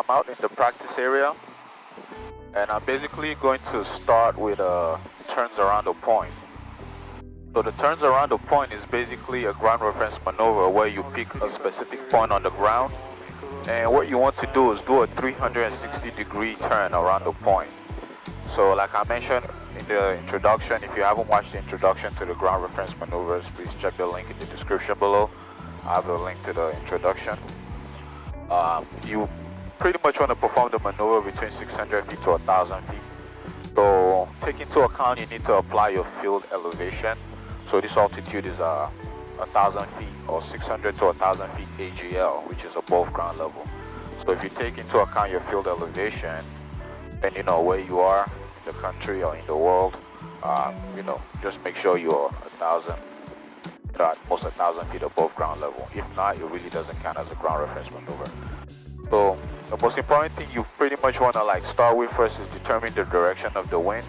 I'm out in the practice area, and I'm basically going to start with turns around the point. So the turns around the point is basically a ground reference maneuver where you pick a specific point on the ground, and what you want to do is do a 360-degree turn around the point. So like I mentioned in the introduction, if you haven't watched the introduction to the ground reference maneuvers, please check the link in the description below. I have a link to the introduction. You pretty much want to perform the maneuver between 600 feet to 1,000 feet. So take into account you need to apply your field elevation. So this altitude is 1,000 feet or 600 to 1,000 feet AGL, which is above ground level. So if you take into account your field elevation, and you know where you are in the country or in the world, just make sure you're 1,000, at most 1,000 feet above ground level. If not, it really doesn't count as a ground reference maneuver. So the most important thing you pretty much want to start with first is determine the direction of the wind.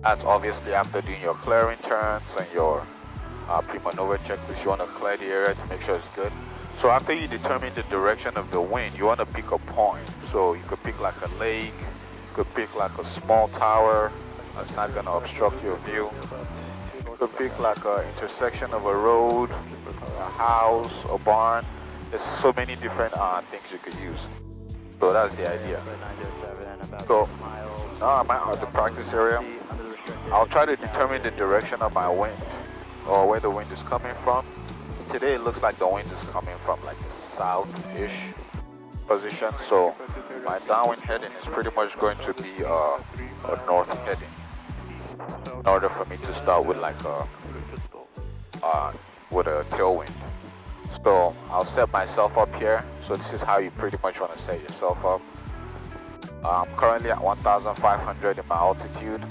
That's obviously after doing your clearing turns and your pre-maneuver checklist. You want to clear the area to make sure it's good. So after you determine the direction of the wind, you want to pick a point. So you could pick like a lake, you could pick like a small tower that's not going to obstruct your view. You could pick like an intersection of a road, a house, a barn. There's so many different things you could use. So that's the idea. So now I'm out of the practice area. I'll try to determine the direction of my wind or where the wind is coming from. Today it looks like the wind is coming from like the south-ish position. So my downwind heading is pretty much going to be a north heading. In order for me to start with with a tailwind. So I'll set myself up here. So this is how you pretty much want to set yourself up. I'm currently at 1,500 in my altitude.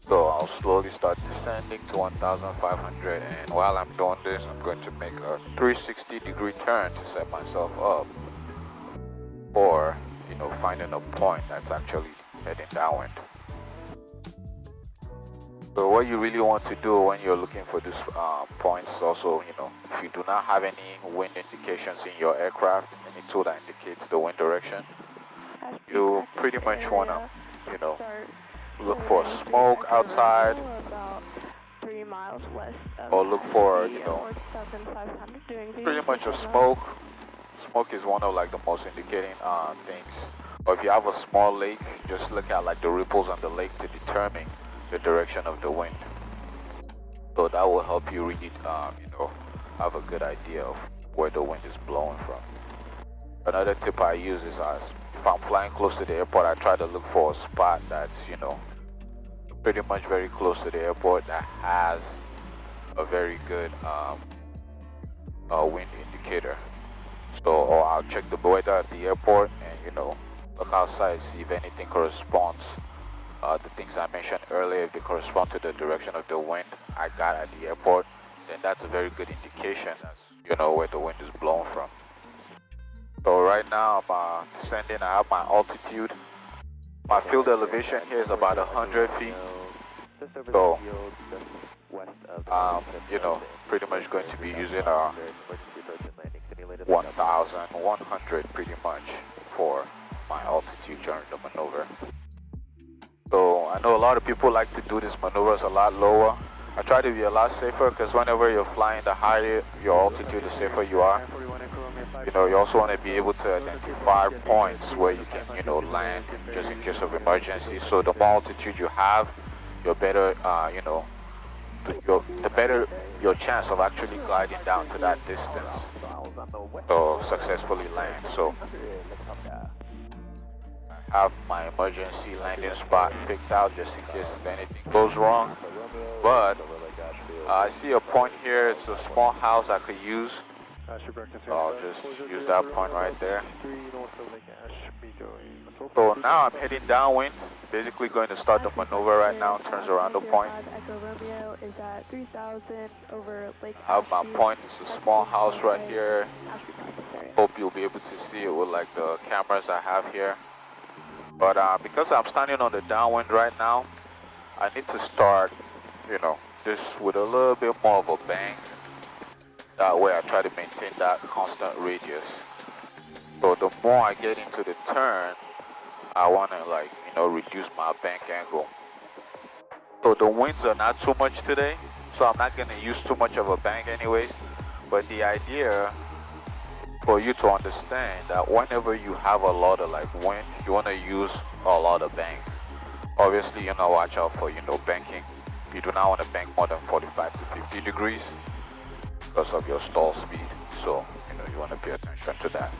So I'll slowly start descending to 1,500, and while I'm doing this, I'm going to make a 360-degree turn to set myself up for, finding a point that's actually heading downwind. So what you really want to do when you're looking for these points also, if you do not have any wind indications in your aircraft, any tool that indicates the wind direction, you pretty much want to, look for smoke outside, or look for, pretty much a smoke. Smoke is one of the most indicating things. Or if you have a small lake, just look at the ripples on the lake to determine the direction of the wind. So that will help you really, have a good idea of where the wind is blowing from. Another tip I use is if I'm flying close to the airport, I try to look for a spot that's, pretty much very close to the airport that has a very good wind indicator. So, or I'll check the weather at the airport and, look outside, see if anything corresponds. The things I mentioned earlier, if they correspond to the direction of the wind I got at the airport, then that's a very good indication, where the wind is blowing from. So right now I'm descending. I have my altitude. My field elevation here is about 100 feet. So pretty much going to be using 1,100 pretty much for my altitude during the maneuver. So I know a lot of people like to do these maneuvers a lot lower. I try to be a lot safer because whenever you're flying, the higher your altitude, the safer you are. You also want to be able to identify points where you can, land just in case of emergency. So the more altitude you have, the better, the better your chance of actually gliding down to that distance. So successfully land. So I have my emergency landing spot picked out just in case if anything goes wrong. But I see a point here. It's a small house I could use. So I'll just use that point right there. So now I'm heading downwind, basically going to start the maneuver right now, turns around the point. I have my point, it's a small house right here. Hope you'll be able to see it with the cameras I have here. But because I'm standing on the downwind right now, I need to start, just with a little bit more of a bang. That way I try to maintain that constant radius. So the more I get into the turn, I want to, like, you know, reduce my bank angle. So the winds are not too much today, so I'm not going to use too much of a bank anyways. But the idea for you to understand that whenever you have a lot of like wind, you want to use a lot of bank. Obviously, you know, watch out for, you know, banking. You do not want to bank more than 45 to 50 degrees because of your stall speed. So, you know, you want to pay attention to that.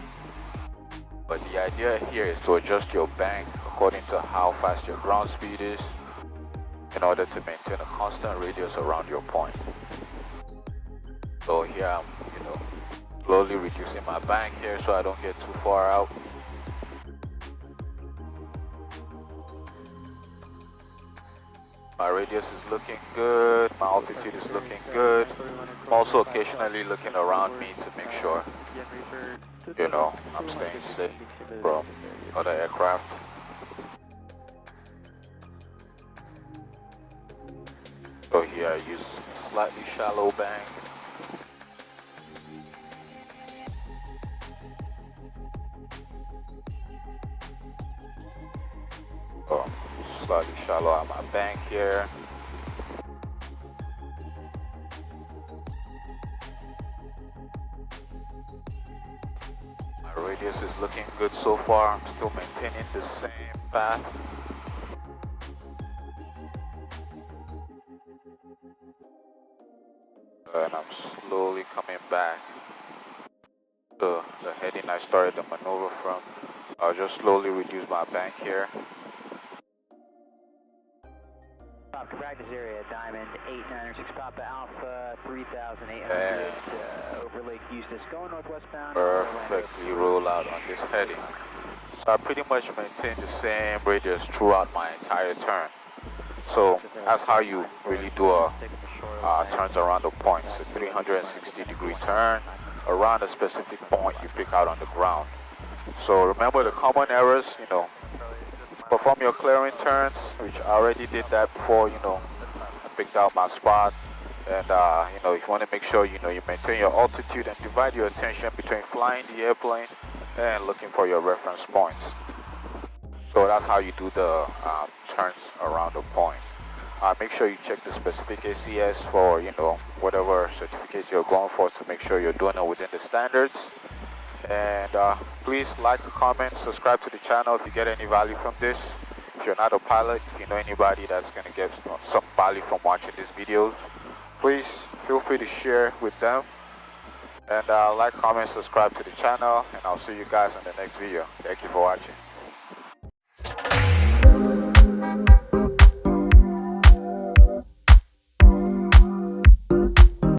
But the idea here is to adjust your bank according to how fast your ground speed is in order to maintain a constant radius around your point. So here I'm, you know, slowly reducing my bank here so I don't get too far out. My radius is looking good, my altitude is looking good. I'm also occasionally looking around me to make sure, you know, I'm staying safe from other aircraft. So here I use slightly shallow bank. Slightly shallow on my bank here. My radius is looking good so far. I'm still maintaining the same path. And I'm slowly coming back to the heading I started the maneuver from. I'll just slowly reduce my bank here. Practice area, Diamond 896, Papa Alpha 3800 over Lake Eustis, going northwestbound. Perfectly roll out on this heading. So I pretty much maintain the same radius throughout my entire turn. So that's how you really do a turns around the point. It's a 360-degree turn around a specific point you pick out on the ground. So remember the common errors, you know, perform your clearing turns, which I already did that before, you know, I picked out my spot. And, you know, you want to make sure, you know, you maintain your altitude and divide your attention between flying the airplane and looking for your reference points. So that's how you do the turns around the point. Make sure you check the specific ACS for, you know, whatever certificate you're going for to make sure you're doing it within the standards. And please like, comment, subscribe to the channel if you get any value from this. If you're not a pilot, if you know anybody that's going to get some value from watching these videos, please feel free to share with them. And like, comment, subscribe to the channel, and I'll see you guys in the next video. Thank you for watching.